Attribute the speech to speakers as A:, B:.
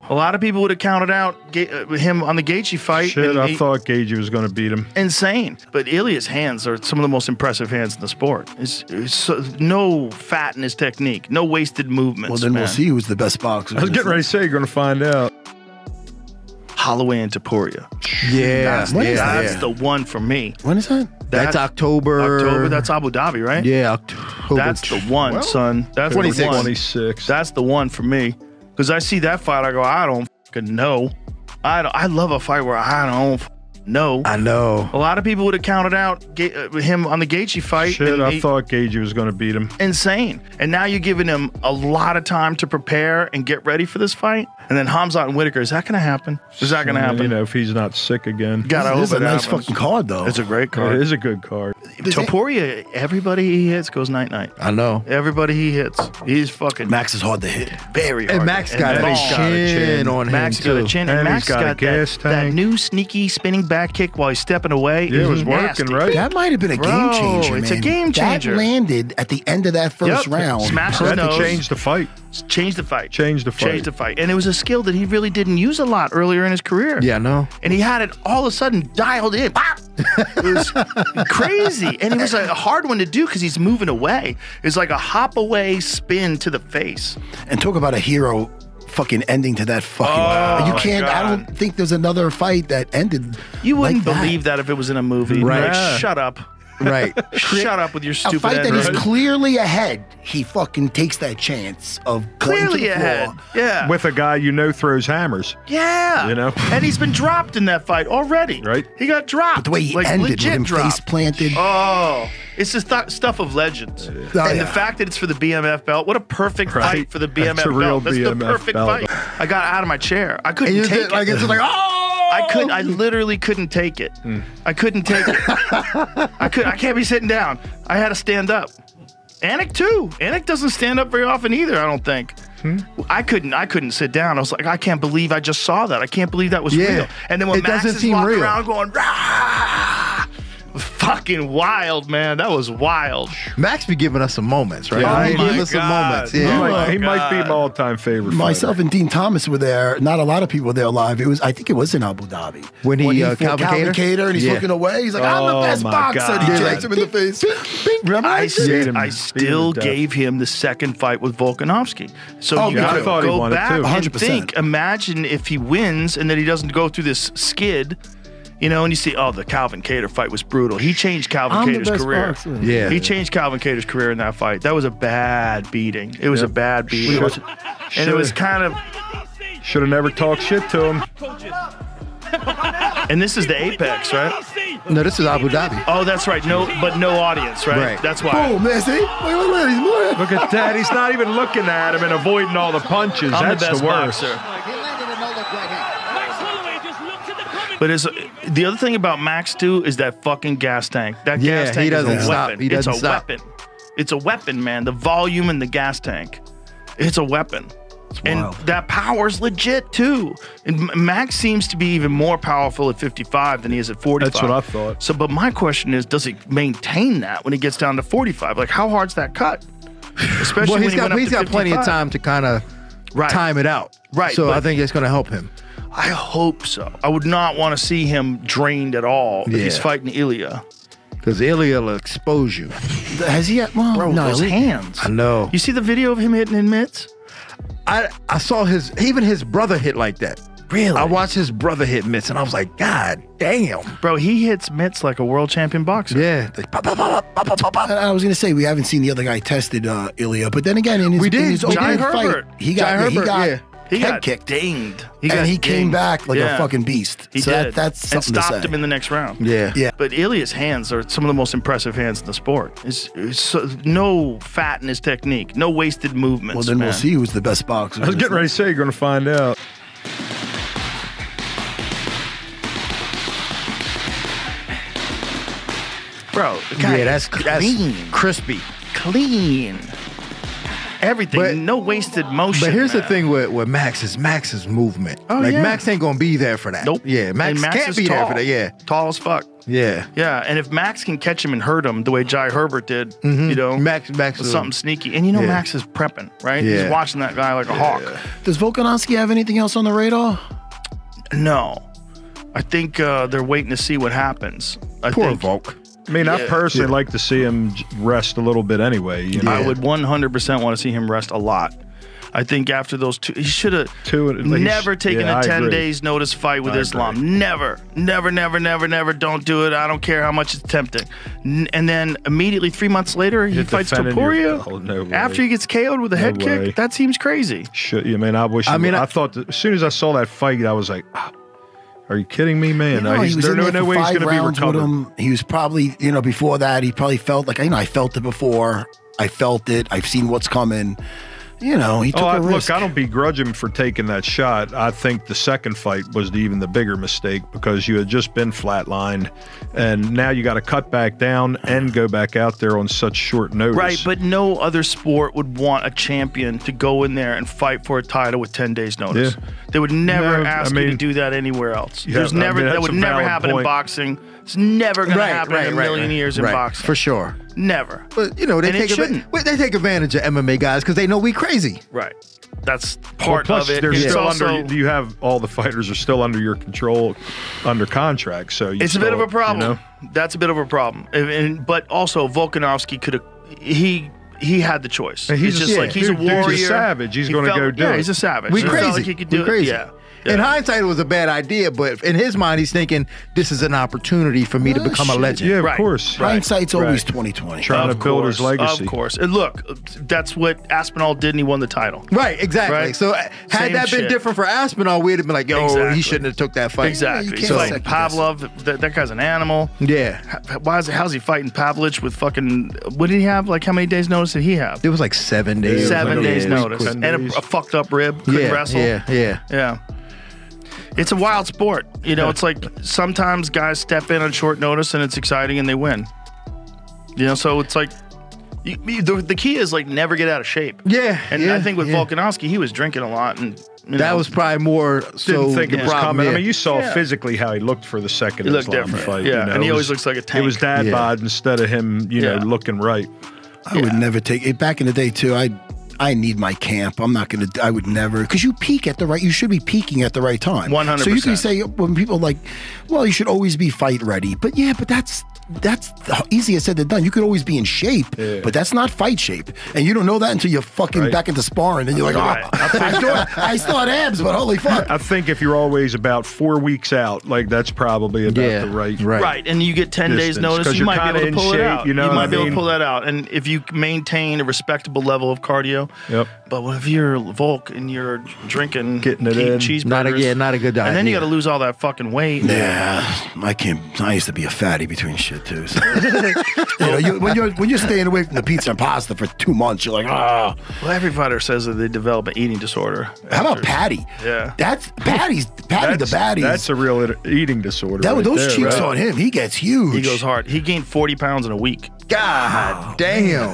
A: A lot of people would have counted out him on the Gaethje fight.
B: Shit, I thought Gaethje was going to beat him.
A: Insane. But Ilia's hands are some of the most impressive hands in the sport. No fat in his technique, no wasted movements.
C: Well, then we'll see who's the best boxer.
B: I was getting ready to say, you're going to find out.
A: Holloway and Topuria.
D: Yeah.
A: That's the one for me.
C: When is that?
D: That's October.
A: That's Abu Dhabi, right?
D: Yeah, October.
A: That's the one, son. That's
D: 26.
A: the one.
B: 26.
A: That's the one for me. Because I see that fight, I go, I don't fucking know. I love a fight where I don't know.
D: I know.
A: A lot of people would have counted out him on the Gaethje fight.
B: Shit, I thought Gaethje was going to beat him.
A: Insane. And now you're giving him a lot of time to prepare and get ready for this fight. And then Hamzat and Whitaker, is that going to happen? Is that going to happen?
B: You know, if he's not sick again.
A: Gotta hope
C: This is a
A: it
C: nice
A: happens.
C: fucking card, though.
A: It's a great card.
B: It is a good card.
A: Topuria, everybody he hits goes night-night.
D: I know.
A: Everybody he hits, he's fucking
C: Max is hard to hit.
A: very hard.
D: And Max got a
A: long.
D: chin on him,
A: Max got a chin, and
B: And
A: Max
B: he's got a
A: got
B: gas
A: that
B: tank.
A: new sneaky spinning back kick while he's stepping away.
B: Yeah, it was
A: Nasty.
B: working, right?
C: That might have been a game changer,
A: it's
C: man.
A: a game changer.
C: That landed at the end of that first round.
A: Smash his
B: Had to
A: nose.
B: change the fight.
A: Change the fight.
B: Change the fight.
A: Change the fight. And it was a skill that he really didn't use a lot earlier in his career.
D: Yeah, I know.
A: And he had it all of a sudden dialed in. Pop! It was crazy. And it was a hard one to do because he's moving away. It's like a hop away spin to the face.
C: And talk about a hero fucking ending to that fucking. You can't. I don't think there's another fight that ended.
A: You wouldn't
C: like
A: believe that if it was in a movie.
D: Right.
A: Like, shut up.
D: Right.
A: Shut up with your
C: A
A: stupid
C: fight that
A: ending.
C: is clearly ahead. He fucking takes that chance of going to
A: Clearly
C: the
A: ahead.
C: floor.
A: Yeah.
B: With a guy you know throws hammers.
A: Yeah.
B: You know?
A: And he's been dropped in that fight already.
B: Right.
A: He got dropped.
C: But the way he
A: like,
C: ended with
A: legit
C: him
A: dropped.
C: face planted.
A: Oh, it's the stuff of legends.
C: Oh,
A: and
C: yeah.
A: the fact that it's for the BMF belt, what a perfect fight for the BMF
B: That's a real
A: belt. That's the
B: BMF
A: perfect
B: belt.
A: fight. I got out of my chair. I couldn't take it.
C: Like it's just like
A: I literally couldn't take it. I couldn't take it. I can't be sitting down. I had to stand up. Anik too. Anik doesn't stand up very often either, I don't think. I couldn't sit down. I was like, I can't believe I just saw that. I can't believe that was real. And then when
D: It
A: Max
D: doesn't
A: is
D: seem
A: walking
D: real.
A: around going, rah, fucking wild, man. That was wild.
D: Max be giving us some moments, right?
B: Yeah.
D: He
B: Oh,
D: gave us some
A: God.
D: moments.
B: He
D: Yeah.
B: might be my all-time favorite
C: Myself
B: fighter.
C: and Dean Thomas were there. Not a lot of people were there live. I think it was in Abu Dhabi.
D: When he,
C: fought
D: Calvin
C: Calvin
D: Kattar?
C: Cater and he's
D: Yeah.
C: looking away. He's like, I'm
B: Oh,
C: the best
B: my
C: boxer.
B: God.
C: And he
B: Yeah.
C: jacks him in the face. Remember
A: I
C: that shit?
B: Beat him.
A: I
B: Beat
A: still
B: him to death.
A: gave him the second fight with Volkanovski. So
C: Oh,
A: you
C: me
A: gotta
C: too.
B: I thought he
A: go
B: won it
A: back
B: too.
A: and
C: 100%.
A: think. Imagine if he wins and then he doesn't go through this skid, you know, and you see, oh, the Calvin Kattar fight was brutal. He changed Calvin
C: I'm the
A: Kattar's
C: best
A: career.
C: boxer.
D: Yeah.
A: He changed Calvin Kattar's career in that fight. That was a bad beating. It was a bad beating. And it was kind of,
B: Should have never talked shit to him.
A: and this is the apex, right?
D: No, this is Abu Dhabi.
A: Oh, that's right. No audience, right?
D: Right.
A: That's why.
C: Boom, man. See? Look, he's more.
B: Look at that. He's not even looking at him and avoiding all the punches.
A: I'm
B: That's
A: the best
B: the worst.
A: boxer. But the other thing about Max too is that fucking gas tank. That
D: Yeah,
A: gas tank
D: he doesn't
A: is a
D: stop.
A: weapon.
D: He doesn't
A: it's a
D: stop.
A: weapon. It's a weapon, man. The volume in the gas tank. It's a weapon. And
C: wild.
A: that power's legit too. And Max seems to be even more powerful at 55 than he is at 45.
B: That's what I thought.
A: So, but my question is, does he maintain that when he gets down to 45? Like, how hard's that cut? Especially
D: Well,
A: when he went up
D: he's
A: to
D: got plenty of
A: 55.
D: time to kind of
A: Right.
D: time it out.
A: Right,
D: So
A: but-
D: I think it's going to help him.
A: I hope so. I would not want to see him drained at all if he's
D: Yeah.
A: fighting Ilia.
D: Because Ilia will expose you.
C: Has he? Well,
A: Bro,
C: no.
A: those hands.
D: I know.
A: You see the video of him hitting in mitts?
D: I saw even his brother hit like that.
A: Really?
D: I watched his brother hit mitts, and I was like, God damn.
A: Bro, he hits mitts like a world champion boxer.
D: Yeah. They pop, pop, pop, pop, pop, pop, pop.
C: I was going to say we haven't seen the other guy tested Ilia, but then again, in his,
D: We did.
C: in his
D: Jai
C: opening
A: Herbert.
C: fight, he got
A: He
C: head
A: got
C: kicked.
A: dinged.
C: And he came
A: dinged.
C: back like
A: Yeah.
C: a fucking beast.
A: He
C: so
A: did.
C: That's
A: and
C: something to
A: stopped
C: say.
A: him in the next round.
D: Yeah.
C: Yeah.
A: But Ilia's hands are some of the most impressive hands in the sport. No fat in his technique, no wasted movements.
C: Well, then
A: man.
C: we'll see who's the best boxer.
B: I was getting ready to say, you're going to find out.
A: Bro, the guy
D: Yeah,
A: is
D: that's
A: clean.
D: crispy.
A: Clean. everything.
D: But-
A: No wasted motion.
D: But here's the
A: man.
D: thing with Max's movement.
A: Oh,
D: like
A: yeah.
D: Max ain't gonna be there for that.
A: Nope.
D: Yeah, Max
A: And
D: can't
A: is
D: be there
A: tall.
D: for that. Yeah.
A: Tall as fuck.
D: Yeah.
A: Yeah, and if Max can catch him and hurt him the way Jai Herbert did, you know,
D: Max
A: with
D: will-
A: something sneaky. And you know,
D: Yeah.
A: Max is prepping, right?
D: Yeah.
A: He's watching that guy like a hawk.
C: Does Volkanovski have anything else on the radar?
A: No, I think they're waiting to see what happens. I
D: Poor
A: think
D: Volk.
B: I mean, I
A: Yeah.
B: personally like to see him rest a little bit anyway. You know?
A: I would 100% want to see him rest a lot. I think after those two, he should have never taken a 10 days notice fight with Islam. Never. Don't do it. I don't care how much it's tempting. And then immediately 3 months later, he fights Topuria.
B: Oh, no way.
A: After he gets KO'd with a head
B: way.
A: kick. That seems crazy.
B: I mean, I thought that as soon as I saw that fight, I was like, are you kidding me, man?
C: You know, he was in there
B: no
C: for
B: way he's
C: 5
B: going to be
C: rounds with
B: recovered.
C: him. He was probably, you know, before that, he probably felt like, I felt it before. I felt it. I've seen what's coming. You know, he took a risk.
B: Look, I don't begrudge him for taking that shot. I think the second fight was even the bigger mistake because you had just been flatlined, and now you got to cut back down and go back out there on such short notice.
A: Right, but no other sport would want a champion to go in there and fight for a title with 10 days notice.
B: Yeah.
A: They would never
B: No,
A: ask
B: I
A: you to
B: mean,
A: do that anywhere else.
B: Yeah,
A: There's never that
B: that's
A: would
B: a
A: never
B: valid
A: happen in
B: point.
A: boxing. It's never going to happen in a million years in boxing.
D: For sure.
A: Never.
D: But, you know, they
A: And it
D: take
A: shouldn't.
D: they take advantage of MMA guys because they know we crazy.
A: Right. That's
B: Well,
A: part
B: plus,
A: of it.
B: they're
A: It's
B: still
A: also,
B: under. You have all the fighters are still under your control, under contract. So
A: it's a bit of a problem. That's a bit of a problem. But also, Volkanovski could have. He had the choice.
B: He's
A: it's just like he's a
B: dude's
A: warrior.
B: a savage. He's
A: He
B: going to
A: felt-
B: go do
A: yeah,
B: it.
A: he's a savage.
D: We
A: He felt
D: crazy.
A: like he could do
D: We
A: it.
D: crazy.
A: Yeah.
D: In hindsight, it was a bad idea, but in his mind, he's thinking this is an opportunity for me to become a legend.
B: Yeah, of
A: Right.
B: course.
C: Hindsight's always
B: Right.
C: 2020.
B: Trying to build his legacy.
A: Of course. And look, that's what Aspinall did, and he won the title.
D: Right, exactly.
A: Right.
D: So had
A: Same
D: that been
A: shit.
D: different for Aspinall, we'd have been like, yo,
A: Exactly.
D: he shouldn't have took that fight.
A: Exactly.
C: you
A: He's
C: can't
A: fighting
C: second guess.
A: Pavlov. That guy's an animal.
D: Yeah.
A: How's he fighting Pavlich with fucking? What did he have? Like how many days notice did he have?
D: It was like 7 days.
A: 7 days
D: Yeah,
A: notice,
B: quick.
A: and
B: 10 days.
A: a fucked up rib. Couldn't
D: Yeah,
A: wrestle.
D: yeah.
A: It's a wild sport. You know, it's like sometimes guys step in on short notice and it's exciting and they win. You know, so it's like the key is like never get out of shape.
D: Yeah,
A: And
D: yeah,
A: I think with
D: yeah.
A: Volkanovski, he was drinking a lot, and you
D: That
A: know,
D: was probably more so
B: Didn't think it
D: the
B: was
D: problem,
B: coming. I
D: yeah.
B: mean, you saw
A: Yeah.
B: physically how he looked for the second
A: He looked
B: Islam
A: different.
B: fight.
A: Yeah,
B: you know,
A: and he
B: it
A: always
B: was-
A: looks like a tank.
B: It was dad
D: Yeah.
B: bod instead of him, you know,
A: Yeah.
B: looking right.
C: I would never take it. Back in the day, too, I need my camp. I'm not going to, I would never, because you peak at the right, you should be peaking at the right time.
A: 100%.
C: So you can say, when people are like, well, you should always be fight ready. But yeah, but that's easier said than done. You could always be in shape, but that's not fight shape. And you don't know that until you're fucking back into sparring and you're like,
A: Right.
C: I still had abs, but holy fuck.
B: I think if you're always about 4 weeks out, like that's probably about
D: Yeah,
B: the right.
A: Right, and you get 10 days
B: Distance,
A: notice,
B: 'cause
A: you
B: you're
A: might be able
B: kinda
A: to pull
B: in
A: it
B: shape,
A: out.
B: you know
A: You
B: what
A: might
B: I
A: be able to
B: mean?
A: pull that out. And if you maintain a respectable level of cardio,
B: Yep.
A: but if you're Volk and you're drinking,
B: Getting it
A: eating
B: in.
A: cheeseburgers,
D: Not a good idea.
A: and then you got to lose all that fucking weight.
C: Yeah, I used to be a fatty between shit too. So. when you're staying away from the pizza and pasta for 2 months, you're like, ah.
A: Well, every fighter says that they develop an eating disorder.
C: How about
A: after-
C: Patty?
A: Yeah.
C: That's Patty the baddie.
B: That's a real eating disorder. right
C: Those
B: there,
C: cheeks
B: right?
C: on him, he gets huge.
A: He goes hard. He gained 40 pounds in a week.
D: God damn.